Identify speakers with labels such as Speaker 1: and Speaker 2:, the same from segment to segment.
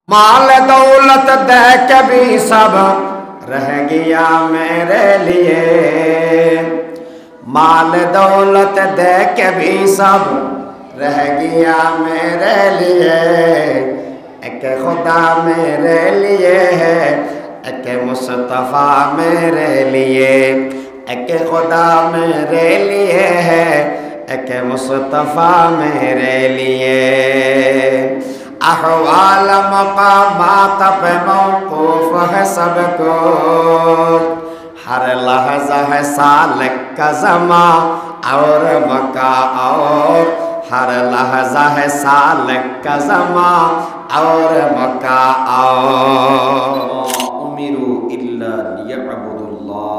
Speaker 1: माल दौलत दे के भी सब रह गया मेरे लिए, माल दौलत दे के भी सब रह गया मेरे लिए। एक खुदा मेरे लिए है, एक मुस्तफ़ा मेरे लिए, एक खुदा मेरे लिए है, एक मुस्तफ़ा मेरे लिए। अहवाल मकामात पे मौकूफ है सबको, हर लहज़ा है सालिक का ज़मा और मका, और हर लहज़ा है सालिक का ज़मा और मका। उमिरू इल्ला लियअबुदुल्लाह।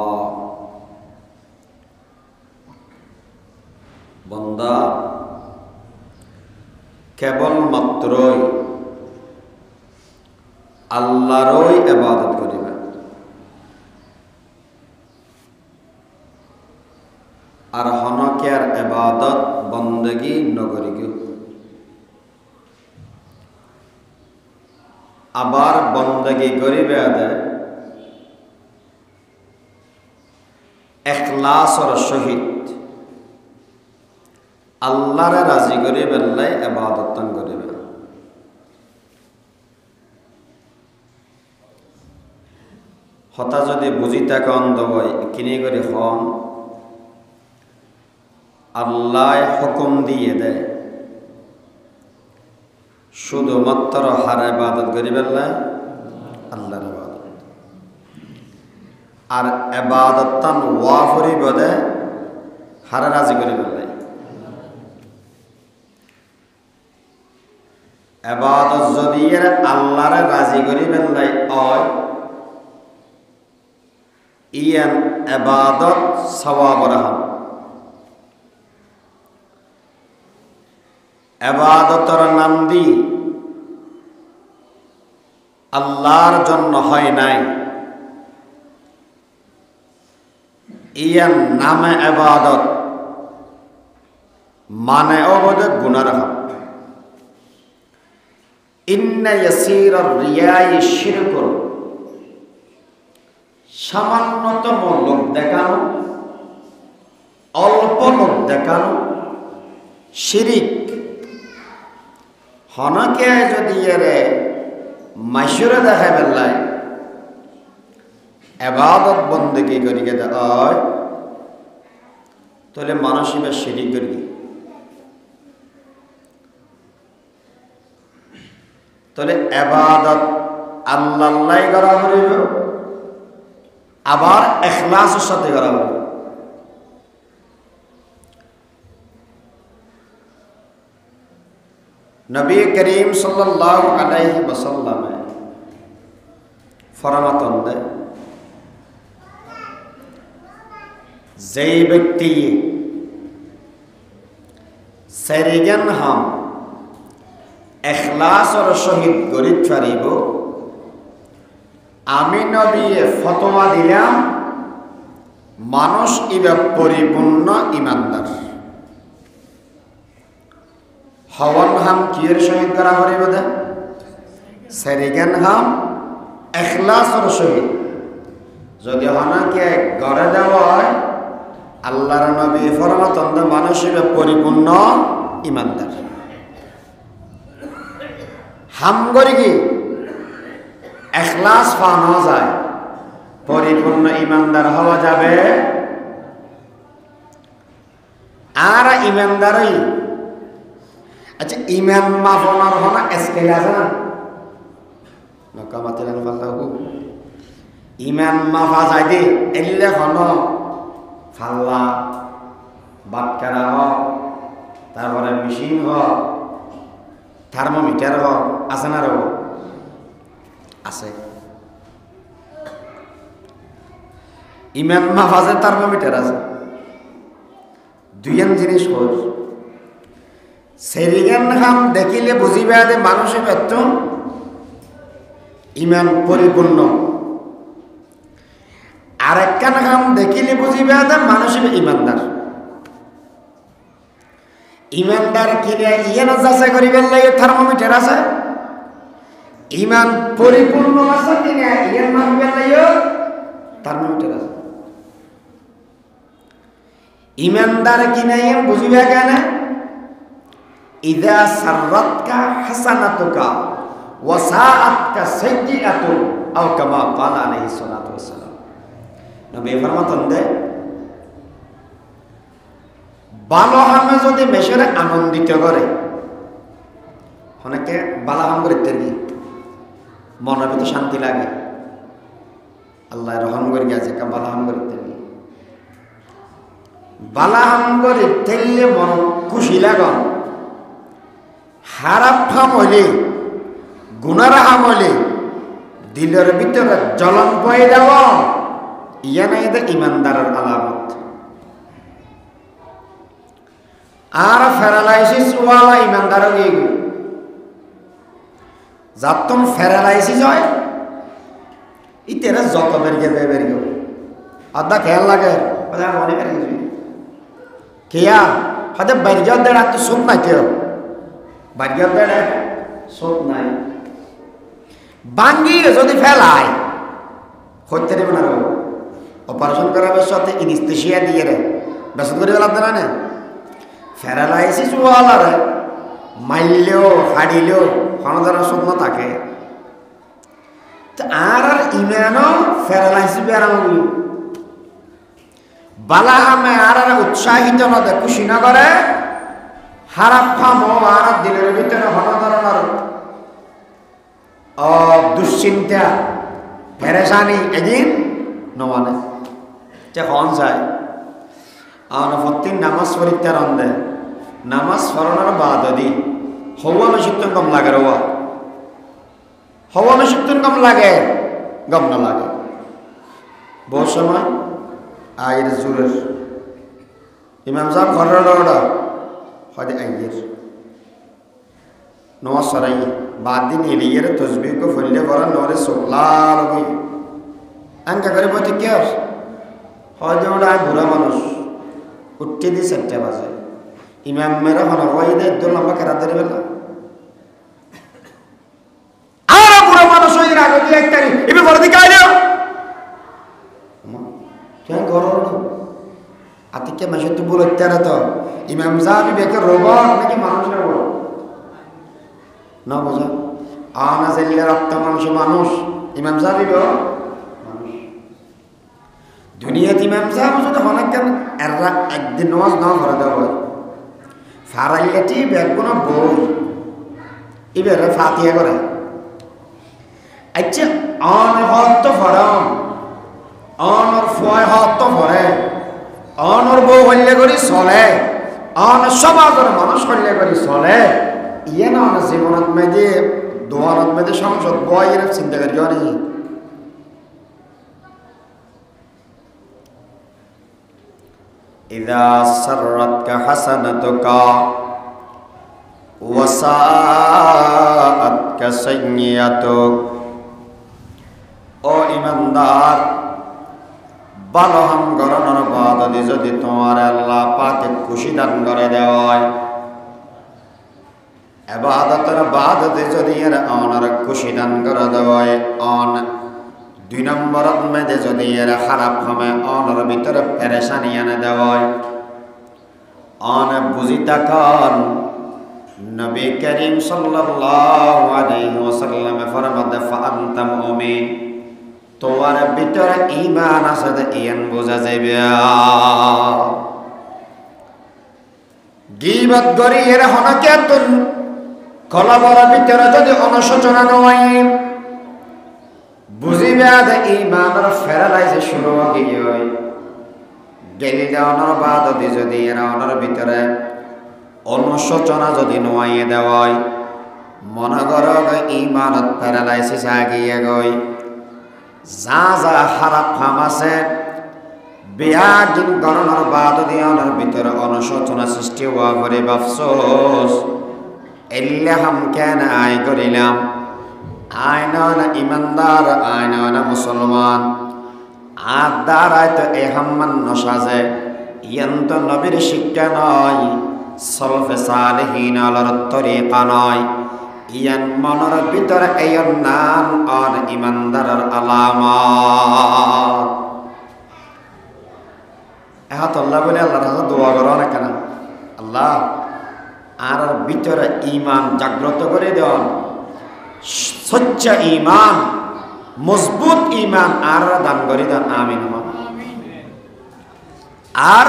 Speaker 1: बंदा केवलमात्रই আল্লাহরই ইবাদত করিবে। আর হনকের ইবাদত বন্দেগী নগরীকে আবার বন্দেগী করিবে আদায় ইখলাসর সহিত আল্লাহরে রাজি করিবে লাই ইবাদত করিবে। হতা যদি বুঝি তাকে অন্ধ হয় কিনে করে হন আল্লাহ হুকুম দিয়ে দেয় শুধুমাত্র হার ইবাদত করিবে লাই আল্লাহর ইবাদত। আর ইবাদত তান ওয়াফরি বদে হার রাজি করিবে লাই। ইবাদত যদি এর আল্লাহরে রাজি করিবেন লাই হয় ইয়ান ইবাদত সওয়াব রাহা। ইবাদতর নাম দি আল্লাহর জন্য হয় নাই, ইয়ান নামে ইবাদত মানে ওবদে গুনাহ রাহা। ইন্না ইয়াসীরার রিয়াই শিরকুন, সামান্যতম লোক দেখানো, অল্প লোক দেখানো শিরিক। হনকে যদি এরে মাইশুরে দেখাই বেলায় ইবাদত বন্দেগী করিকে দেয় তাহলে মানুষ এবার শিরিক করি। তাহলে ইবাদত আল্লাহ করা হইল, আবার ইখলাসের সাথে করা হইল। নবী করিম সাল্লাল্লাহু আলাইহি ওয়াসাল্লাম ফরমাতন দেয় যেই ব্যক্তি সেরিগান হাম ইখলাসর সহিত গরিব পারিব, আমি নবী ফতোয়া দিলাম মানুষ ইবা পরিপূর্ণ ইমানদার। হওয়ান হাম কিয়ের সহিত করা পারিব দে সেরিগান হাম ইখলাসর সহিত যদি হনাকে গড়ে দেওয়া হয় আল্লাহর নবী ফরমাতন দে মানুষ ইবা পরিপূর্ণ ইমানদার। হাম করি কি ইখলাস পাওয়া যায়, পরিপূর্ণ ইমানদার হওয়া যাবে। আর ইমানদারই আচ্ছা ইমান মাফনার হনা স্কেল আছে না নকামাতিলান ফাল্লাহু ইমান মাফা যায় দি এলে হন ফাল্লা বাটকারা হোক, তারপরে মেশিন হোক, থার্মোমিটার হোক, আছে না রব আছে। ইমান মাফাজে থার্মোমিটার আছে। দুইয়ান জিনিস হল সেরিগান খাম দেখিলে বুঝিবে যে মানুষে বেতন ইমান পরিপূর্ণ, আর একখান খাম দেখিলে বুঝিবে যে মানুষে ইমানদার। ইমানদার কিনে ইয়ে না যাচাই করিবেন লাগে থার্মোমিটার আছে, ইমান পরিপূর্ণ আছে কিনা ইয়ার মানবে লাইও থার্মোমিটার আছে ইমানদার কিনা ইয়ার বুঝিবা কেন ইযা সাররাতকা হাসানাতুকা ওয়া সাআতকা সাইয়্যাতু আও কামা ক্বালা আলাইহিস সালাতু ওয়াস সালাম নবী ফরমাতেন দে ভালো হামে যদি মেশরে আনন্দিত করে অনেকে ভালো হাম করে তেরি মনের ভিতরে শান্তি লাগে আল্লাহ রহম করে গেছে কা ভালো হাম করে তেরি ভালো হাম করে তেললে মন খুশি লাগন খারাপ হাম হইলে গুনার হাম হইলে দিলের ভিতরে জ্বলন বয়ে যাব ইয়া নাই ইমানদারের আলামত আর প্যারালাইসিস ওয়ালা ইমানদার হয়ে গেল যাতন প্যারালাইসিস হয় ইতেরা যত বেরিয়ে আদা খেয়াল লাগে মনে বেরিয়ে গেছে কেয়া হয়তো বাইরে দেড় তো সুখ নাই কেউ বাইরে দেড় সুখ নাই বাঙ্গি যদি ফেলায় হইতে দেবে না অপারেশন করার সাথে ইনিস্থেশিয়া দিয়ে রে বেসন করে গেলাম না প্যারালাইসিস ওয়ালারে মাইলেও হারিলেও কোনো ধরনের শূন্য থাকে আর ইমানও প্যারালাইসিস বেড়ানো বালা হামে আর উৎসাহিত নদে খুশি না করে খারাপ খামো আর দিলের ভিতরে কোনো ধরনের দুশ্চিন্তা পেরেশানি এদিন নমানে যে হন যায় প্রত্যেক নামাজ পরীক্ষার অন্ধে নামাজ পড়ানোর বাদ দি হওয়া মেশিন কম লাগে হওয়া মেশিন কম লাগে গম না লাগে বহু সময় আয়ের জোরের ইমাম সাহেব ঘরের ওটা হয়তো আইয়ের নমাজ সরাই বাদ দিন এলিয়ের তসবিহ কো ফলে করার নরে সোলা লগে আনকা করে বলতে কে হয়তো ওটা বুড়া মানুষ উঠতে দিয়ে 4টা বাজে ইমাম মেরা হন হয় দে দোল লম্বা কেরাত ধরে বেলা আর বুড়া মানুষ হয়ে আগে দিয়ে একটারি এবে বড় দিকে আইলো কেন গরর আতিকে মাসে তো বলতে না তো ইমাম সাহেব বেকে রোবট নাকি মানুষ রোবট না বুঝা আনা জেলে রক্ত মানুষ ইমাম সাহেব মানুষ দুনিয়াতে ইমাম সাহেব যদি অনেক কেন এরা একদিন নামাজ না করে দেওয়া হয় ফারাইলাটি বেগুন বই এবারে ফাতিহা করে আচ্ছা অন হত ফরম অনর ফয় হত ফরে অনর বউ হইলে করি চলে অন সমাজের মানুষ হইলে করি চলে ইয়ে না জীবনত মেয়েদে দোয়ানত মেয়েদে সংসদ বয় এর চিন্তা করি জানি ইযা সাররাতকা হাসানাতুকা ওয়া সাআতকা সাইয়্যাতুক ও ইমানদার ভালো হাম গরনের বাদ যদি তোমার আল্লাহ পাকে খুশি দান করে দেওয়ায় ইবাদতের বাদ যদি এর অনার খুশি দান করে দেওয়ায় অন 2 নম্বরত মেদে যদি এর খারাপ হবে অনর ভিতরে পেরেশানি এনে দেওয়ায় অন বুঝি তাকান নবী করিম সাল্লাল্লাহু আলাইহি ওয়াসাল্লাম ফরমাতে ফাআনতা মুমিন তোমার ভিতরে ঈমান আছে ইয়ান বোঝা যাবে গীবত করি এর হনকেতুন কলবর ভিতরে যদি অনুশোচনা নয় বুঝিবে যে ঈমানের প্যারালাইসিস শুরু হয়ে গিয়ে গেলি দেওয়ানোর বাদ যদি এর অনর ভিতরে অনুশোচনা যদি নয় দেওয়ায় মনে করো ঈমানত প্যারালাইসিস আগিয়ে গই যা যা খারাপ কাম আছে বিয়াদিন গণনার বাদ দিয়ানোর ভিতরে অনুশোচনা সৃষ্টি হওয়া করে আফসোস এল্লে হাম কেন আয় করিলাম আয়না ইমানদার আয়না মুসলমান আর দ্বারায় তো এ হাম্মান নসাজে ইয়ান তো নবীর শিক্ষা নয় সলফে সালেহীন আলার তরিকা নয় ইয়ান মনের ভিতরে এই নাম আর ইমানদারের আলামত এহাত আল্লাহ বলে আল্লাহর কাছে দোয়া করো না কেন আল্লাহ আর ভিতরে ঈমান জাগ্রত করে দেন সচ্চা ঈমান মজবুত ঈমান আর দান করে দেন আমিন আর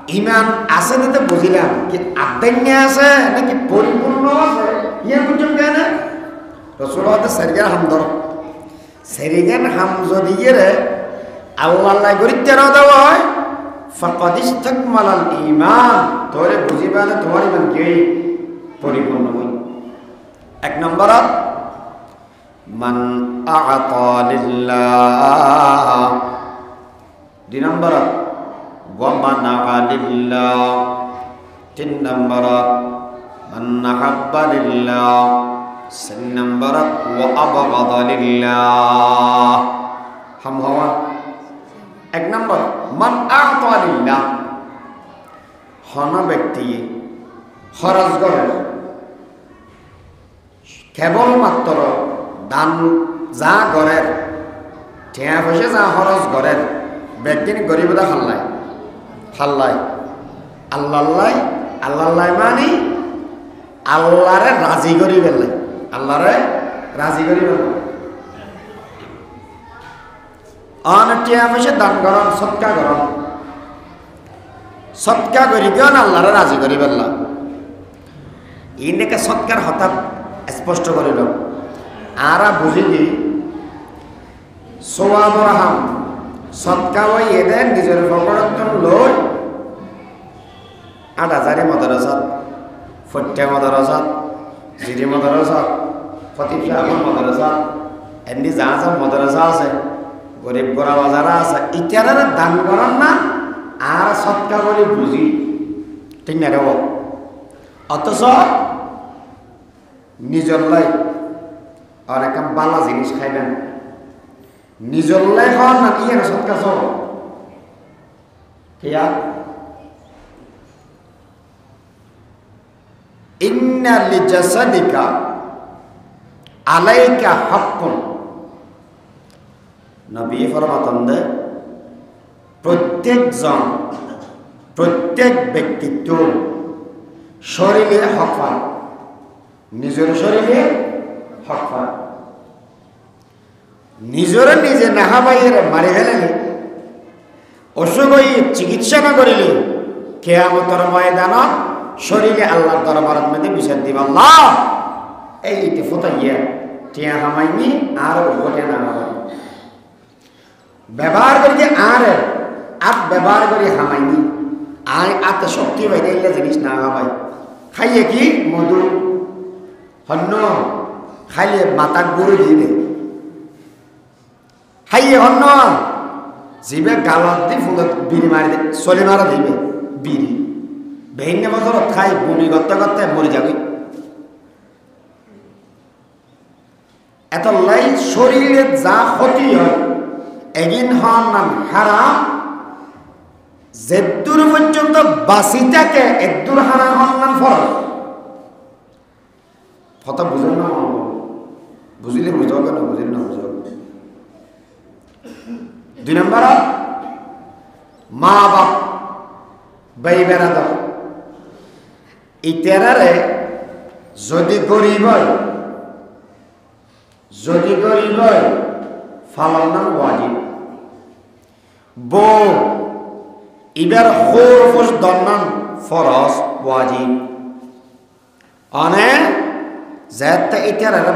Speaker 1: ঈমান আছে না তো বুঝিলাম কি আদান্য আছে নাকি পরিপূর্ণ আছে ইয়া বুঝুন কেন রাসূলুল্লাহ সারিগান হাম ধর সারিগান হাম যদি গেলে আল্লাহ আল্লাহ গরিতে না দেওয়া হয় ফাকাদ ইসতাকমালাল ঈমান তোরে বুঝিবা না তোমার ঈমান কি পরিপূর্ণ হই এক নম্বর মান আ'তা লিল্লাহ দুই নম্বর ওয়া মানা'a লিল্লাহ তিন নম্বর মান আহাব্বা লিল্লাহ চার নম্বর ওয়া আবগাদা লিল্লাহ হাম হওয়া এক নম্বর মান আ'তা লিল্লাহ হন ব্যক্তি খরচ করে কেবলমাত্র দান যা গড়ের ঠেয়া বসে যা খরচ গড়ের ব্যক্তিনি গরিবতা খাল্লাই আল্লাহ মানে আল্লাহরে রাজি করি ফেললাই আল্লাহরে রাজি করি ফেললাই টিয়া বসে দান করন সৎকা করি কেন আল্লাহরে রাজি করি ফেললাম ইন্ডিকে সৎকার হঠাৎ স্পষ্ট করিল আর বুঝি দি সোয়াবর হাম সৎকা ওই এদের নিজের ফকরত্তন লই 8,000 মদরসাত ফট্টা মদরসাত জিরি মদরসাত ফতিব সাহেব মদরসাত এমনি যা মদরসা আছে গরিব গোড়া বাজারা আছে ইত্যাদি দান করেন না আর সৎকা বলে বুঝি ঠিক না রেব অথচ নিজের লাই অনেক বালা জিনিস খাইবেন নিজের লাই খাওয়ান না ইয়ে না সৎকা সব কিয়া ইন্না লিজাসাদিকা আলাইকা হাক্কুন নবী ফরমাতেন দে প্রত্যেক ব্যক্তিত্ব শরীরে হক পায় নিজের শরীরে হক পায় নিজের নিজে নাহা বাইরে মারি ফেলেলে অসুখ হয়ে চিকিৎসা না করিলে কিয়ামতের ময়দানত শরীরে আল্লাহর দরবারের মধ্যে বিচার দিব আল্লাহ এইটি ফতাইয়া টিয়া হামাইনি আর ওটা না ব্যবহার করি যে আর ব্যবহার করি হামাইনি আর আতে শক্তি বাইরে এলে জিনিস না হামাই খাইয়ে কি মধু হন্য খাইলে মাথা গরু দিবে খাইয়ে হন্য জিবে গালত দি ফুলত বিড়ি মারি দে চলে মারা দিবে বিড়ি ভিন্ন বছর খাই বমি করতে করতে মরে যাবে এত লাই শরীরে যা ক্ষতি হয় এগিন হন নাম হারাম যেদূর পর্যন্ত বাঁচি থাকে একদূর হারাম হন নাম ফরজ কথা বুঝেন না বুঝিলে বুঝাও কেন বুঝিলে না বুঝাও দুই নম্বর মা বাপ ভাই বেড়াদার ইতারারে যদি গরিব হয় ফালানো ওয়াজিব বউ ইবার খোরফস দন্নান ফরজ ওয়াজিব অনে যেতে ইতারারে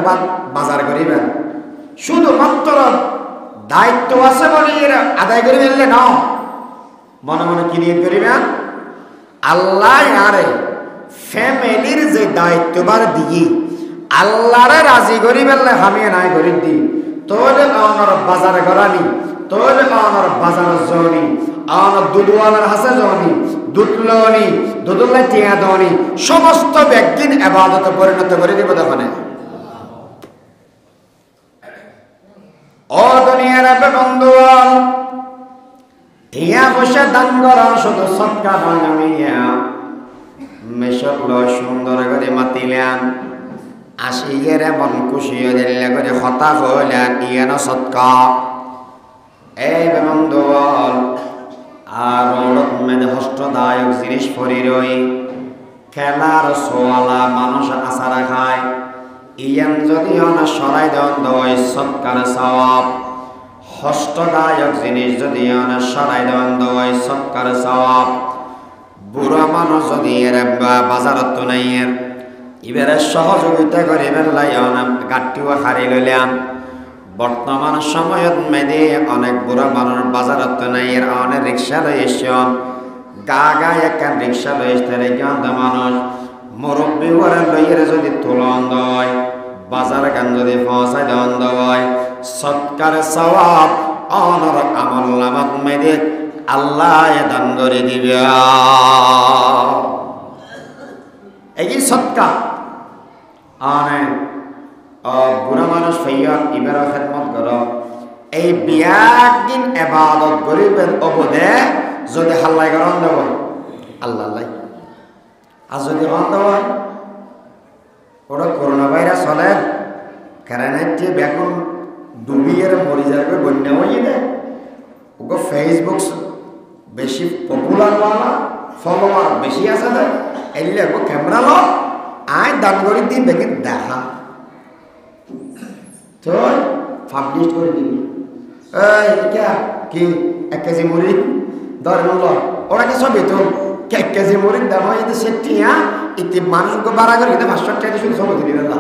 Speaker 1: বাজার করিবেন শুধুমাত্র দায়িত্ব আছে বলে এরা আদায় করে ফেললে না মনে মনে কি নিয়ে করিবেন আল্লাহ আরে ফ্যামিলির যে দায়িত্ববার দিয়ে আল্লাহরে রাজি করি ফেললে আমি নাই করি দি তোলে আমার বাজারে করানি তোলে আমার বাজার জনি আমার দুধওয়ালার হাসে জনি দুধলনি দুধুল্লা টিয়া দনি সমস্ত ব্যক্তির ইবাদতে পরিণত করে দিব তখন ও দুনিয়ার বন্ধুগণ টিয়া পয়সা দান করা শুধু সৎকা নয় আমি মেশকলো সুন্দর করে মাতিলেন আশিগের মন খুশি দিলে করে হতা হইলেন ইয়ানো সৎকা এই বেমন্দল আর ওরক মেদে হষ্টদায়ক জিনিস ফরি রই খেলার সোয়ালা মানুষ আশা খায় ইয়ান যদি না সরাই দেন দয় সৎকার সওয়াব হষ্টদায়ক জিনিস যদি না সরাই দেন দয় সৎকার সওয়াব বুড়া মানুষ যদি এর বাজারত নাই এর এবারে সহযোগিতা করে বেলাই গাঁটিও হারি লইলাম বর্তমান সময়ত মেদে অনেক বুড়া মানুষ বাজারত নাই এর অনেক রিক্সা লই এসন গা গা একখান রিক্সা লই এসে গান্ধ মানুষ মুরব্বী ওরা লইয়ের যদি তুলন দয় বাজার গান যদি পৌঁছাই দেন দয় সৎকার সওয়াব অনর আমল নামত মেদে আল্লাহ দান করে দিবে এই সৎকার আনে বুড়া মানুষ ফেয়ার ইবারা খেদমত কর এই বিয়াক দিন ইবাদত গরিবের অবদে যদি হাল্লাই গরম দেব আল্লাহ লাই আর যদি গরম দেব ওরা করোনা ভাইরাস হলে কারণে বেগুন ডুবিয়ে মরি যাবে বন্যা হয়ে দেয় ওকে ফেসবুক বেশি পপুলার হওয়া ফলোয়ার বেশি আছে দেয় এলে ক্যামেরা লো আয় দান করে দিন দেখে দেখা তো পাবলিশ করে দিবি কি 1 কেজি মুড়ি ধর মূল্য ওরা কি সবই তো 1 কেজি মুড়ির দাম হয় যদি সেটি ইতি মানুষকে বাড়া করে কিন্তু 500 টাকা শুধু সব দিবি না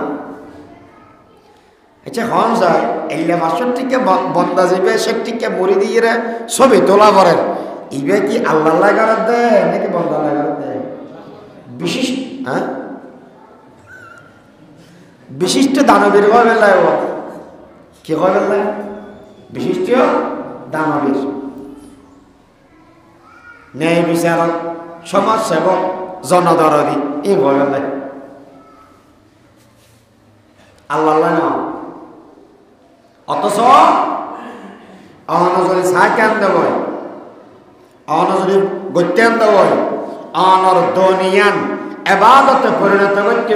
Speaker 1: আচ্ছা হন যায় এলে 500 টাকা বন্ধা যাবে সেটিকে মুড়ি দিয়ে সবই তোলা পরে ইবে কি আল্লাহ লাগার দেয় নাকি বন্ধা লাগার দেয় বিশিষ্ট বিশিষ্ট দানবীর কবে লাগব কি কবে লাগ বিশিষ্ট দানবীর ন্যায় বিচারক সমাজ সেবক জনদরদি এই কবে লাগ আল্লাহ না অথচ অনজরি সাকান দেব অনজরি গত্যান দেব অনর দুনিয়ান ইবাদতে পরিণত করতে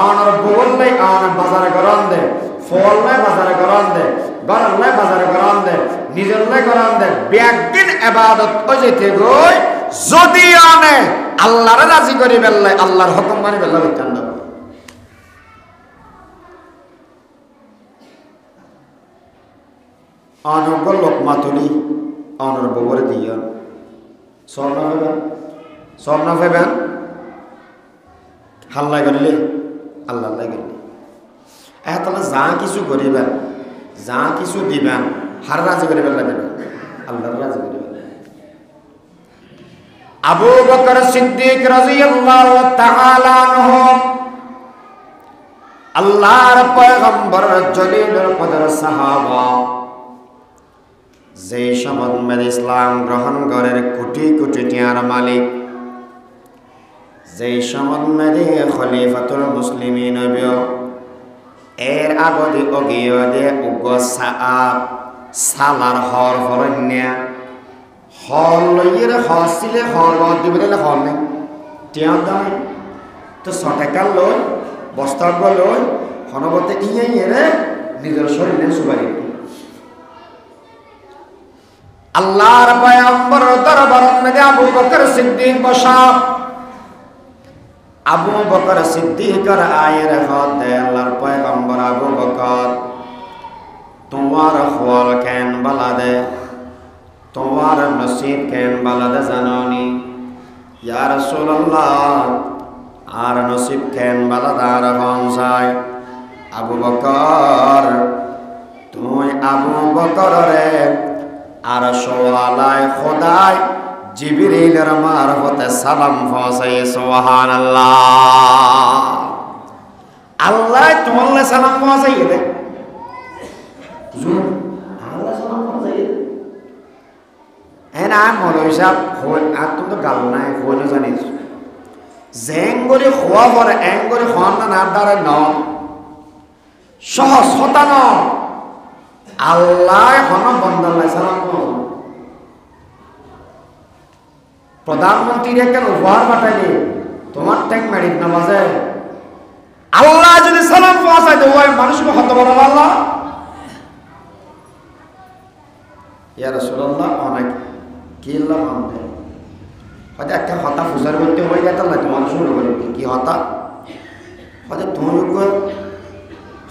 Speaker 1: আনার বললে আনার বাজারে গরম দে ফললে বাজারে গরম দে গরমলে বাজারে গরম দে নিজেরলে গরম দে ব্যাগদিন ইবাদত ওই যেতে গই যদি আনে আল্লাহর রাজি করি বেললে আল্লাহর হুকুম মানি বেললে বিতান দাও আনগল লোকমা তুলি আনার ববরে দিয়ন স্বর্ণ ফেবেন হাল্লা করলে আল্লাহ করলে তাহলে যা কিছু করিবেন যা কিছু দিবেন হার রাজি করিবেন লাগবে আল্লাহর রাজি করিবেন আবু বকর সিদ্দিক রাদিয়াল্লাহু তাআলা আনহু আল্লাহর পয়গম্বর জলিলুল কদর সাহাবা যে সময় ইসলাম গ্রহণ করেন কোটি কোটি টিয়ার মালিক যে সমন্বয়ে খলিফাতুল মুসলিমিন এর আগতে অগিয়ে দে উগ সালার হর হরণ্যা হর লইয়ের হসিলে হর দিবলে হর নেই টিয়া দাম তো 100 টাকা লই বস্তা লই হনবতে ইয়ে নিজের শরীরে সুবারি আল্লাহর পয়গম্বর দরবারের মধ্যে আবু বকর সিদ্দিক বসা আবু বকর সিদ্দিকের আয়ের হতে আল্লাহর পয়গম্বর আবু বকর তোমার হওয়াল কেন বালাদে তোমার নসিব কেন বালাদে জাননি ইয়া রাসূলুল্লাহ আর নসিব কেন বালাদার হনসাই আবু বকর তুই আবু বকর রে আর সোয়ালায় খোদায় জিবরিলের মারফতে সালাম পৌঁছায় সুবহানাল্লাহ আল্লাহ তোমার সালাম পৌঁছায় দে আল্লাহ সালাম পৌঁছায় দে এনা মৌলভী সাহেব হই আর তুমি তো গাল নাই হই না জানিস জেং করে খোয়া পরে এং করে খাওয়ান না দ্বারা ন সহজ হতা ন আল্লাহ হন বন্দাল্লাহ সালাম প্রধানমন্ত্রীর একটা উপহার পাঠাইলে তোমার ট্যাঙ্ক মেরিট নামাজে আল্লাহ যদি সালাম পৌঁছায় তো ওই মানুষকে হতে পারে আল্লাহ ইয়া রাসূলুল্লাহ অনেক কি আল্লাহ মানতে হয়তো একটা হতা ফুসার করতে হয়ে গেত না তোমার শুরু করে কি হতা হয়তো তোমার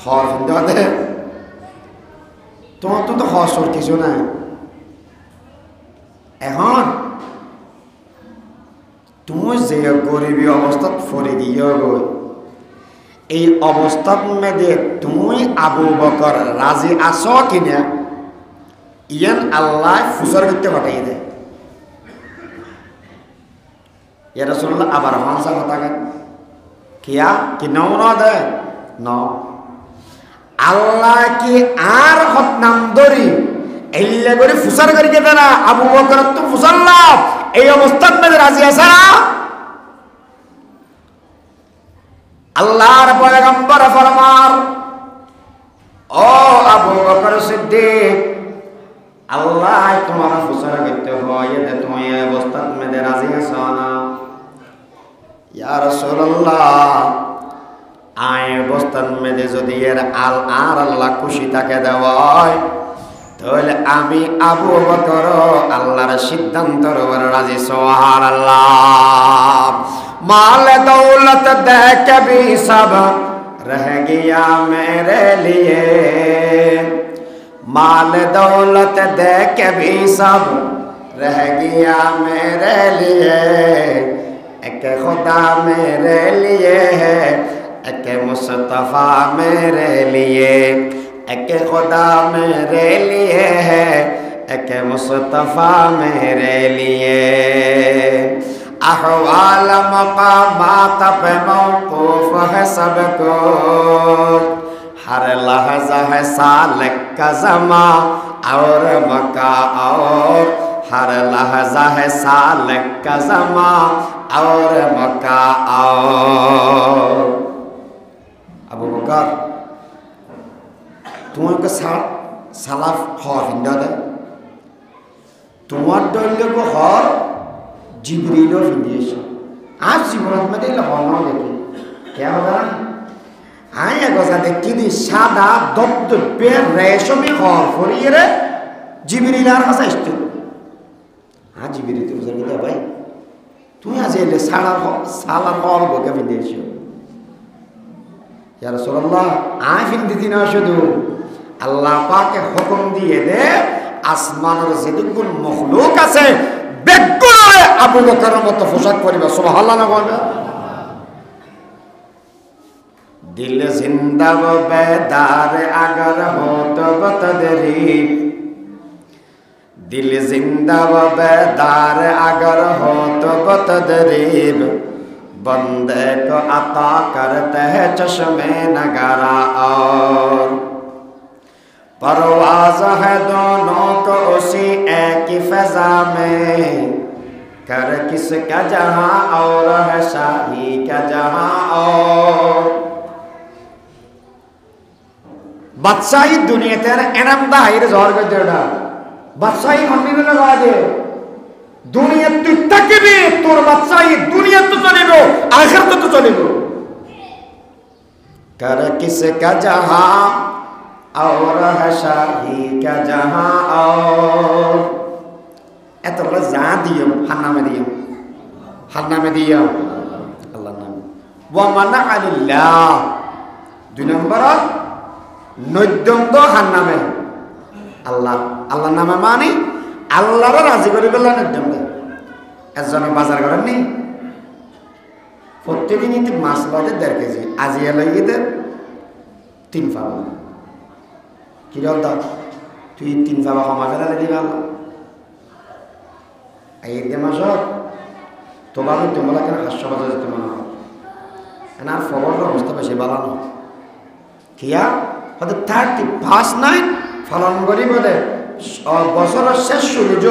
Speaker 1: হর শুনতে তোমার তো হসর কিছু না এখন তুমি যে গরিবী অবস্থা ফরে গিয়ে গই এই অবস্থার মধ্যে তুমি আবু বকর রাজি আছো কিনা ইয়ান আল্লাহ ফুসার করতে পাঠাই দেয় ইয়া রাসূলুল্লাহ আবার হানসা কথা কিয়া কি নওনা দে ন আল্লাহ কি আর হত নাম ধরি এইলে করে ফুসার করি কে না আবু বকর তো ফুসাল্লাহ এই অবস্থার মধ্যে রাজি আছে না আল্লাহর পয়গম্বর ফরমান ও আবু বকর সিদ্দিক আল্লাহ তোমার ফুসার করতে হয় এতে তুমি এই অবস্থার মধ্যে রাজি আছো না ইয়া রাসূলুল্লাহ আয় অবস্থান মেদে যদি এর আর আল্লাহ খুশি তাকে দেওয়ায় তাহলে আমি আবু বকর আল্লাহর সিদ্ধান্তর উপর রাজি সুবহানাল্লাহ মাল দৌলত দেখ भी सब रह गया मेरे लिए माल दौलत देख भी सब रह गया मेरे लिए एक खुदा मेरे लिए है एक मुस्तफा मेरे लिए एक खुदा मेरे लिए है एक मुस्तफा मेरे लिए अहवाल मकामात पे मौकूफ है सबको हर लहजा है सालिक का ज़मा और मका और हर लहजा है सालिक का ज़मा और मका और আবু বকর তোমাকে সালাফ হর হিন্দা দেয় তোমার দৈল্য হর জিবরিলও ফিরিয়েছে আজ জীবনত মধ্যে হর না দেখি কে হবে না আয় গজা দেখি দি সাদা দপ্তবে রেশমি হর ফরিয়ে রে জিবরিল আর কাছে আসতো হ্যাঁ জিবরিল তুমি জানি দে ভাই তুমি আজ এলে সালার হর বকে ফিরিয়েছো ইয়া রাসূলুল্লাহ আয় ফিন্দি না শুধু আল্লাহ পাকে হুকুম দিয়ে দে আসমানের যেটুকুন মখলুক আছে বেগুনে আবু বকরের মতো পোশাক পরিবা সুবহানাল্লাহ না বলবে দিল জিন্দা ও বেদার अगर हो तो बतदरीब दिल जिंदा व बेदार अगर हो तो बतदरीब बंदे को अता करते हैं चश्मे नगारा और परवाज़ है दोनों को उसी एक ही फ़ज़ा में कर किसका जहाँ और है शाही का जहाँ और बादशाही दुनिया तेरे एनम दा हिर जोर कर देड़ा बादशाही हमने भी लगा दे दुनिया तू तक भी तोर बादशाही दुनिया तो चलेगो आखिरत तो चलेगो कर किसका जहाँ और है शाही का जहाँ और এত বলে যা দিও হার নামে দিও আল্লাহর নামে ওয়া মানা আলিল্লাহ দুই নম্বর নৈদ্যম তো হার নামে আল্লাহর নামে মানে আল্লাহর রাজি করে বললা নৈদ্যম দে একজনে বাজার করেন নি প্রত্যেকদিনই মাছ বাদে 1.5 কেজি আজিয়া লইয়ে দে 3 পাবা কি দাও তুই 3 পাবা কমা ফেলা দিবা আল্লাহ এই যে মাসক তোমার তোমরা কেন হাস্যবাজার যেতে মনে হয় এনার ফবরের অবস্থা বেশি ভালো না কিয়া হয়তো 35 ফলন করি বোধে বছরের শেষ সূর্য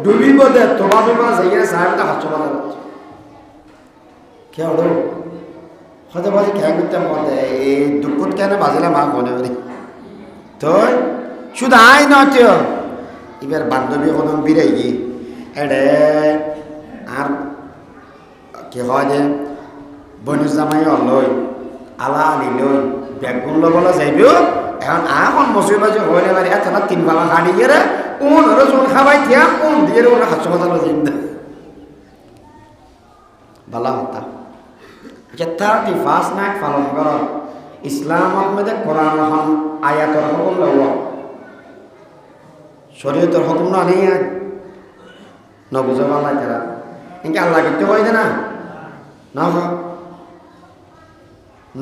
Speaker 1: ডুবি বোধে তোমার যাইয়ে সাহেবটা হাস্যবাজার হচ্ছে কে হলো হয়তো বাজে খেয়ে করতে মনে এই দুঃখত কেন বাজিলে মা মনে করি তো শুধু আয় নয় এবার বান্ধবী কোনো বিরাই গিয়ে এডে আর কি হয় যে বনু জামাই অলই আলা নিলই বেগুন লবলা যাইবেও এখন মুসিবত যে হইলে পারি এত না 3 বালা খাড়ি গেরে ওর জোন খাবাই দিয়া কোন দিয়ে ওর হাসপাতাল বাজানো জিন্দা বালা হতা যে 31 নাক পালন করা ইসলামত মধ্যে কোরআন আয়াতের হুকুম লওয়া শরীয়তের হুকুম না নেই না বুঝে বালা তারা ইনকে আল্লাহ করতে হয় না না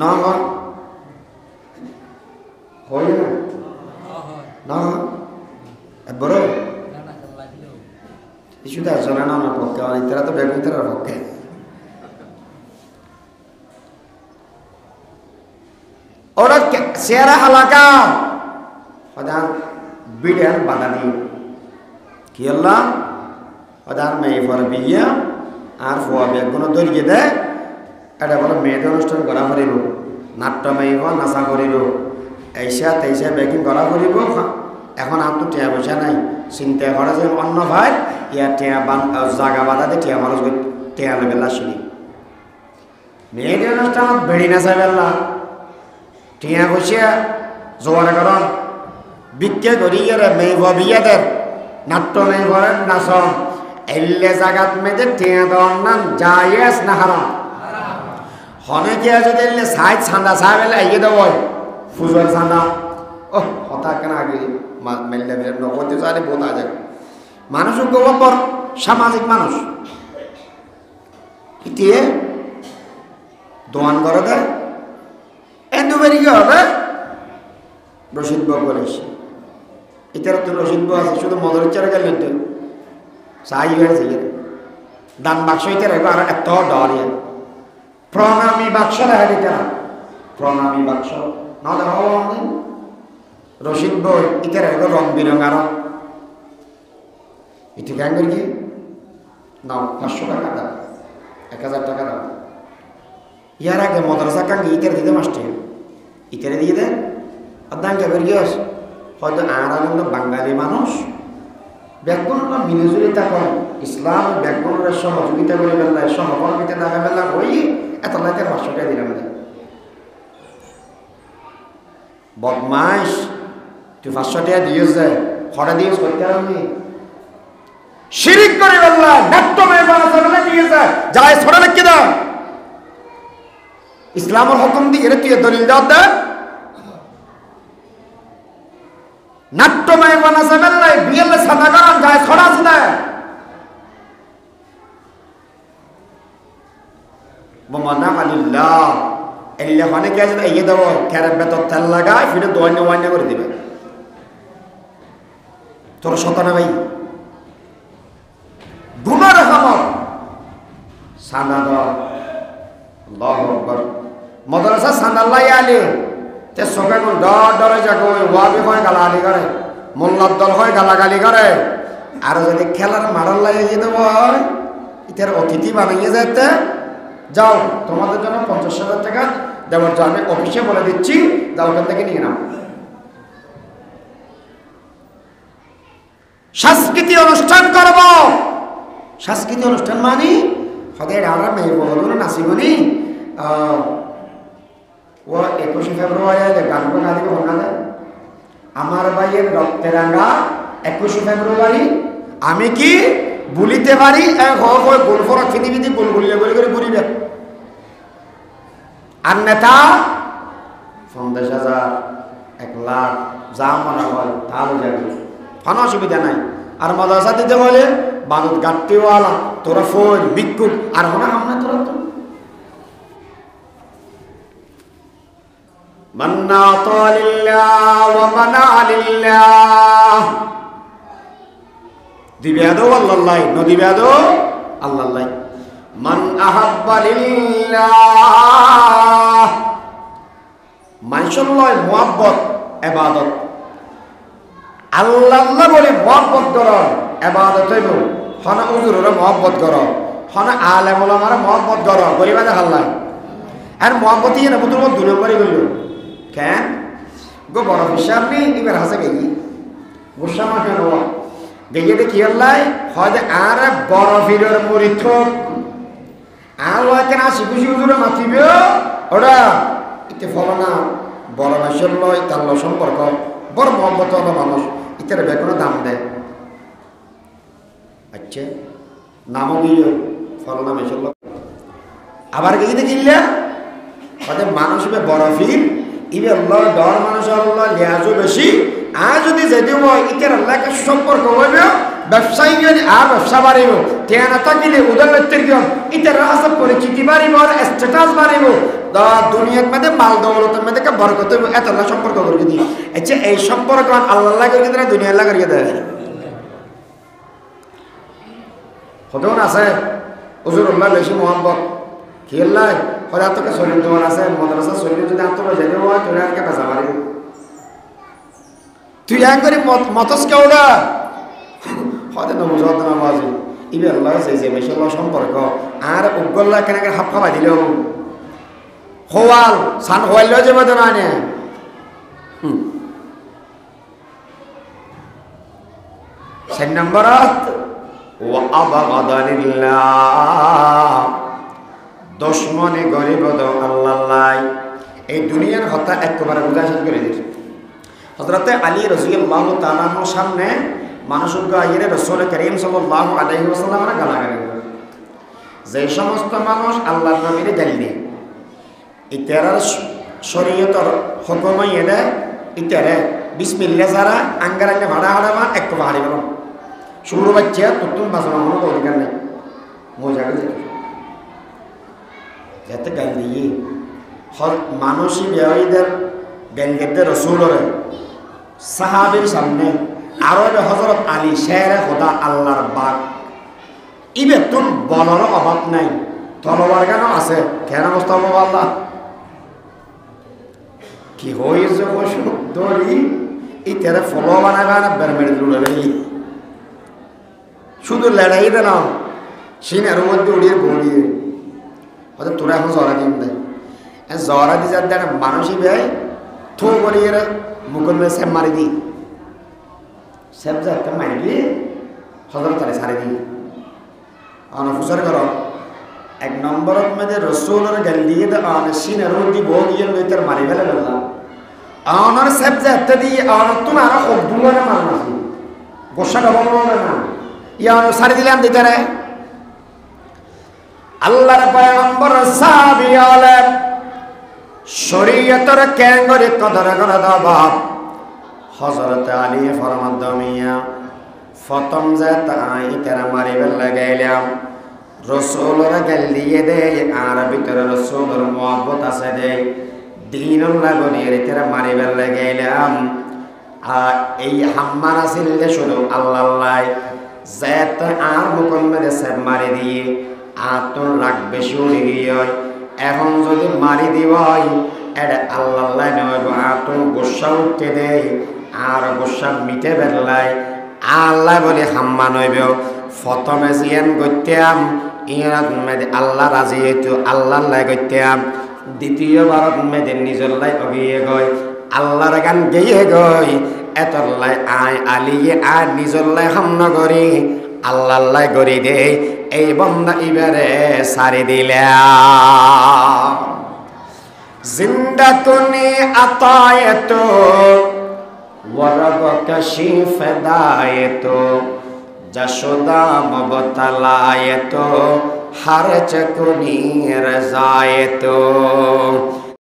Speaker 1: না হয় না না বড় ইস্যুটা জানা না না পক্ষে অনেক তারা তো বেগুন তারা পক্ষে ওরা সেরা হালাকা ওদের বিড়াল বাধা দিয়ে কি আল্লাহ ওদের মেয়ে পর বিয়ে আর ফোয়া বেগুন দরিয়ে দেয় এটা বলে মেয়েদের অনুষ্ঠান করা করিব নাট্যময়ী নাচা করিব এইসা তেইসা বেগিং করা করিব এখন আর তো টিয়া পয়সা নাই চিন্তা করে যে অন্য ভাই ইয়া টিয়া জাগা বাধাতে টিয়া মানুষ টিয়া বেলা শুনি মেয়েদের অনুষ্ঠানত বেড়ি নাচা বেলা টিয়া বসিয়া জোয়ার করন বিক্ষে করি গেলে মেয়ে বিয়াদের নাট্যময়ী করেন নাচন এলে জাগাত মেয়েদের টিয়া দেওয়ার নাম জায়েজ না হারাম হনে কি আছে দিলে সাইড ছান্দা সাহেবেলা ইয়ে দেব ফুজর ছান্দা ও কথা কেন আগে মেললে নকতে চাইলে বোঝা যায় মানুষ গোবর সামাজিক মানুষ ইতিয়ে দোয়ান করে দেয় এত বেরি কি হবে রশিদ বাবু বলেছে এটার তো রশিদ বাবু আছে শুধু মদর চারে গেলেন তো চাই হয়েছে দান বাক্স এটা রেখো আর এত ডরিয়া প্রণামী বাক্স দেখা দিতে না প্রণামী বাক্স না দেখা রশিদ বই ইতে রেখো রং বিরং আরো এটি কেন করি কি নাও 500 টাকা দাও 1000 টাকা দাও ইয়ার আগে মাদ্রাসা কাঙ্গে ইতের দিতে মাস্টার ইতেরে দিয়ে দেন আর দাম কে বেরিয়ে আস হয়তো আর আনন্দ বাঙালি মানুষ ব্যাকরণটা মিলেজুলি থাকুন ইসলাম ব্যাকরণের সহযোগিতা করে বেলায় সহকর্মিতা দেখা বেলা হই এত লাইতে 500 টাকা দিলাম বদমাইশ তুই 500 টাকা দিয়েছ যায় খড়া দিয়েছ করতে পারবি শিরিক করে বেলা নাট্যময় বানাতে বেলা দিয়েছে যায় ছড়া লিখে দাও ইসলামের হুকুম দিয়ে তুই দলিল দাও দে নাট্যময় বানাতে বেলা বিয়েলে সাদা করান যায় ছড়া আছে মমানা আলিল্লাহ এলে হনে কে আছে এই দাও খেরের বেতর তেল লাগায় ফিরে দোয়ান্য ওয়ান্য করে দিবে তোর শতানা ভাই গুনার হামত সাদা দাও আল্লাহু আকবার মাদ্রাসা সানাল্লাই আলী তে সবে কোন ডরে যাকো ওয়াবি হয় গালাগালি করে মোল্লার দল হয় গালাগালি করে আর যদি খেলার মারাল লাগিয়ে দেব ইতার অতিথি বানিয়ে যেতে যাও তোমাদের জন্য 50,000 টাকা দেওয়ার জন্য আমি অফিসে বলে দিচ্ছি যাও ওখান থেকে নিয়ে নাও সাংস্কৃতিক অনুষ্ঠান করব সাংস্কৃতিক অনুষ্ঠান মানে হদের আমরা মেয়ে বলুন নাচিবনি ও 21 ফেব্রুয়ারি গান গান দিকে বলনা দেয় আমার ভাইয়ের রক্তে রাঙা 21 ফেব্রুয়ারি আমি কি বলিতে পারি গোল ফরক ফিদি গোল গুলিয়ে বলে করে বলিবে আর নেতা 50,000 1 লাখ যা মনে হয় তাহলে যাবে কোনো অসুবিধা নাই আর মাদ্রাসা দিতে বলে বাদত গাট্টিওয়ালা তোরা ফোন বিক্ষুক আর হনা আমরা তোরা তো মান্না তালিল্লাহ ওয়া মানা লিল্লাহ দিবেদো আল্লাহ নদিবেদো আল্লাহ মান আহাব্বা লিল্লাহ মানসুল্লাহ মুহাব্বত ইবাদত আল্লাহ বলে মুহাব্বত করো ইবাদত হইব হনা উজুরের মুহাব্বত করো হনা আলেম ওলামার মুহাব্বত করো গরিবাদে আল্লাহ আর মুহাব্বতই না বুতুর মত দুলে করে গেল কেন গো বড় হিসাব নেই এবার হাসে গেই গুসা মাকে রওয়া দেখে দেখি আল্লাহ হয়তো আর বড় ভিড়ের মরিত আর কেন আসি খুশি হুজুরে মাতিবে ওরা ইতে ফল না বড় মানুষের লয় তার ল সম্পর্ক বড় মহব্বত হলো মানুষ ইতার বেগুনো দাম দেয় আচ্ছা নামও গিয়ে ফল না মেশর লোক আবার গিয়ে দেখিলে তাদের মানুষ বড় ফির ইবে আল্লাহ ডর মানুষ আল্লাহ লিয়াজও বেশি আর যদি যদিও ইতার আল্লাহকে সম্পর্ক হইবে ব্যবসায়ী যদি আর ব্যবসা বাড়িব টেয়া না থাকিলে উদাহরণের গিয়ে ইতার রাস্তা পরিচিতি বাড়িব আর স্ট্যাটাস বাড়িব দুনিয়ার মধ্যে মাল দৌলতের মধ্যে বরকত হইব এত আল্লাহ সম্পর্ক করে দিই আচ্ছা এই সম্পর্ক আল্লাহ করে দেয় দুনিয়া আল্লাহ করে দেয় হতেও না আছে হুজুরুল্লাহ বেশি মোহাম্মত কি আল্লাহ হয়তো তোকে শরীর দেওয়ার আছে মাদ্রাসা শরীর যদি আত্মরা যেতে হয় তোর আগে বেচা পারি তুই এক করে মতস কেউ না হয়তো না বুঝতে না বাজু ইবে আল্লাহ যে বেশি আল্লাহ সম্পর্ক আর উগ্গল্লাহ কেন হাফ খাওয়া দিলেও হওয়াল সান হওয়াইলেও যে মতো না নে সেই নম্বরত দুশ্মনে গরিব আল্লাহ এই দুনিয়ার হত্যা একবারে বুঝাশাদ করে দিয়েছে হযরতে আলী রাদিয়াল্লাহু তাআলা আনহুর সামনে মানুষজ্ঞ আইরে রাসূল করিম সাল্লাল্লাহু আলাইহি ওয়াসাল্লামের গালাগালি করে যে সমস্ত মানুষ আল্লাহর নবীর গালি দেয় ইতারার শরীয়তর হুকুম এনে ইতারে বিসমিল্লাহ যারা আঙ্গারাঙ্গে ভাড়া হাড়ামা এক ভাড়ি বলো শুরু বাচ্চা তুতুম বাসনা মনে তো অধিকার নেই মজা করে যাতে গাল দিয়ে মানসী ব্যবহারীদের গেলগেতে রসুলরে সাহাবির সামনে আরো হযরত আলী শেরে খোদা আল্লাহর বাগ ইবে তুম বলার অভাব নাই তলোয়ার কেন আছে কেন মোস্তফা আল্লাহ কি হয়েছে দড়ি ইতারে ফলো বানাবে না বেরমেড়ে লুড়াবে শুধু লড়াই দে না সিনের মধ্যে উড়িয়ে বড়িয়ে হয়তো তোরা এখন জরা দিন দেয় জরা দি যার দেয় মানুষই ব্যয় থো বলিয়ে মুকুল মেয়ে সেব মারি দি সেব যাতে মারিবি হজর তারে সারি দি ফুসার কর এক নম্বরত মধ্যে রসুলের গাল দিয়ে দে সিনের মধ্যে বউ গিয়ে তার মারি ফেলে বললাম আমার সেব যাতে দিয়ে আমার তুমি আরো অব্দুল্লাহ না মারণ আছে গোসা ডবল না ইয়ানো সারি দিলাম দিতে রে আল্লাহর পয়গম্বর সাহাবী হলে শরীয়তের কেঙ্গরি কদর করে দাবা হযরত আলী ফরমান দমিয়া ফতম যে তাই তেরা মারিবে লাগাইলাম রাসূলের গাল দিয়ে দে আর ভিতরে রাসূলের মুহাব্বত আছে দে দ্বীনুল্লাহ বনিয়ে তেরা মারিবে লাগাইলাম আর এই হাম্মান আছিল যে শুধু আল্লাহ যেত আর মুকম্মলে সে মারি দিয়ে আতর রাগ বেশি উড়ে গিয়ে এখন যদি মারি দিবই এটা আল্লাহ নয় আতর গোসা উঠতে দেয় আর গোসা মিটে বেরলাই আল্লাহ বলে হাম্মা নইব প্রথমে জিয়ান গত্যাম ইরাত মেদে আল্লাহ রাজি হইতো আল্লাহ লাই গত্যাম দ্বিতীয়বার মেদে নিজের লাই অগিয়ে গয় আল্লাহর গান গেয়ে গই এতর লাই আয় আলিয়ে আর নিজের লাই হামন করি আল্লাহ লাই করি দে এই বন্দা ইবারে সারি দিলা জিন্দা তুনি আতায়তো ওয়ারাবকা শিফদায়তো যশোদা মবতালায়তো হার চকুনি রাজায়তো